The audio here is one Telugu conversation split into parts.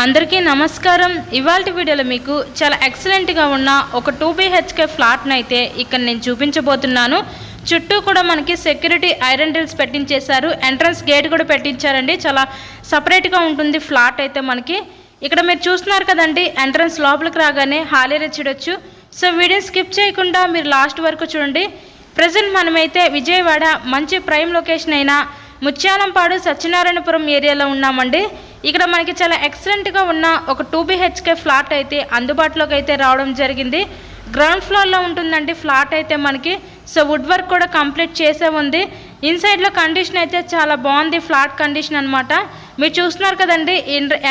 అందరికీ నమస్కారం. ఇవాల్టి వీడియోలో మీకు చాలా ఎక్సలెంట్గా ఉన్న ఒక 2 BHK ఫ్లాట్ని అయితే ఇక్కడ నేను చూపించబోతున్నాను. చుట్టూ కూడా మనకి సెక్యూరిటీ ఐరన్ డ్రిల్స్ పెట్టించేశారు. ఎంట్రన్స్ గేట్ కూడా పెట్టించారండి. చాలా సపరేట్గా ఉంటుంది ఫ్లాట్ అయితే మనకి. ఇక్కడ మీరు చూస్తున్నారు కదండి, ఎంట్రన్స్ లోపలికి రాగానే హాల్ ఏరియా చూడొచ్చు. సో వీడియో స్కిప్ చేయకుండా మీరు లాస్ట్ వరకు చూడండి. ప్రజెంట్ మనమైతే విజయవాడ మంచి ప్రైమ్ లొకేషన్ అయిన ముత్యాలంపాడు సత్యనారాయణపురం ఏరియాలో ఉన్నామండి. ఇక్కడ మనకి చాలా ఎక్సలెంట్గా ఉన్న ఒక 2 BHK ఫ్లాట్ అయితే అందుబాటులోకి అయితే రావడం జరిగింది. గ్రౌండ్ ఫ్లోర్లో ఉంటుందండి ఫ్లాట్ అయితే మనకి. సో వుడ్ వర్క్ కూడా కంప్లీట్ చేసే ఉంది. ఇన్సైడ్లో కండిషన్ అయితే చాలా బాగుంది, ఫ్లాట్ కండిషన్ అనమాట. మీరు చూస్తున్నారు కదండి,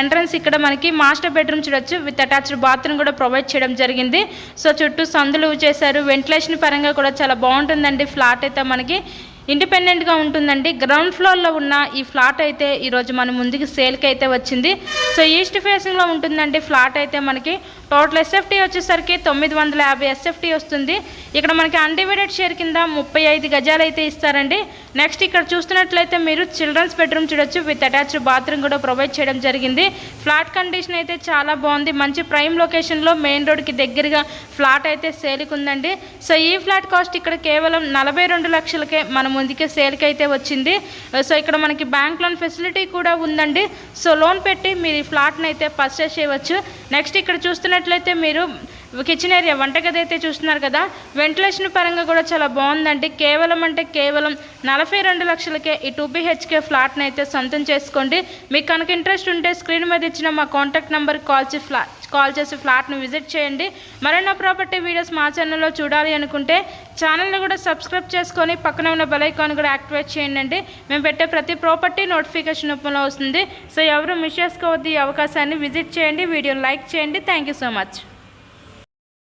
ఎంట్రన్స్ ఇక్కడ మనకి మాస్టర్ బెడ్రూమ్ చూడొచ్చు. విత్ అటాచ్డ్ బాత్రూమ్ కూడా ప్రొవైడ్ చేయడం జరిగింది. సో చుట్టూ సందులు చేశారు. వెంటిలేషన్ పరంగా కూడా చాలా బాగుంటుందండి ఫ్లాట్ అయితే మనకి. ఇండిపెండెంట్గా ఉంటుందండి. గ్రౌండ్ ఫ్లోర్లో ఉన్న ఈ ఫ్లాట్ అయితే ఈరోజు మన ముందుకి సేల్కి అయితే వచ్చింది. సో ఈస్ట్ ఫేసింగ్లో ఉంటుందండి ఫ్లాట్ అయితే మనకి. టోటల్ ఎస్ఎఫ్టీ వచ్చేసరికి 950 ఎస్ఎఫ్టీ వస్తుంది. ఇక్కడ మనకి అన్డివైడెడ్ షేర్ కింద 35 గజాలు అయితే ఇస్తారండి. నెక్స్ట్ ఇక్కడ చూస్తున్నట్లయితే మీరు చిల్డ్రన్స్ బెడ్రూమ్ చూడొచ్చు. విత్ అటాచ్డ్ బాత్రూమ్ కూడా ప్రొవైడ్ చేయడం జరిగింది. ఫ్లాట్ కండిషన్ అయితే చాలా బాగుంది. మంచి ప్రైమ్ లొకేషన్లో మెయిన్ రోడ్కి దగ్గరగా ఫ్లాట్ అయితే సేల్కి ఉందండి. సో ఈ ఫ్లాట్ కాస్ట్ ఇక్కడ కేవలం 42 లక్షలకే మన ముందుకే సేల్కి అయితే వచ్చింది. సో ఇక్కడ మనకి బ్యాంక్ లోన్ ఫెసిలిటీ కూడా ఉందండి. సో లోన్ పెట్టి మీరు ఈ ఫ్లాట్ని అయితే పర్చేస్ చేయవచ్చు. నెక్స్ట్ ఇక్కడ చూస్తున్నట్లయితే మీరు కిచెన్ ఏరియా, వంటగది అయితే చూస్తున్నారు కదా. వెంటిలేషన్ పరంగా కూడా చాలా బాగుందండి. కేవలం 42 లక్షలకే ఈ 2 BHK ఫ్లాట్ని అయితే సొంతం చేసుకోండి. మీకు కనుక ఇంట్రెస్ట్ ఉంటే స్క్రీన్ మీద ఇచ్చిన మా కాంటాక్ట్ నెంబర్కి కాల్ చేసి ఫ్లాట్ను విజిట్ చేయండి. మరెన్నో ప్రాపర్టీ వీడియోస్ మా ఛానల్లో చూడాలి అనుకుంటే ఛానల్ని కూడా సబ్స్క్రైబ్ చేసుకొని పక్కన ఉన్న బెల్ ఐకాన్ కూడా యాక్టివేట్ చేయండి. మేము పెట్టే ప్రతి ప్రాపర్టీ నోటిఫికేషన్ రూపంలో వస్తుంది. సో ఎవరు మిస్ చేసుకోవద్దు ఈ అవకాశాన్ని. విజిట్ చేయండి, వీడియోని లైక్ చేయండి. Thank you so much.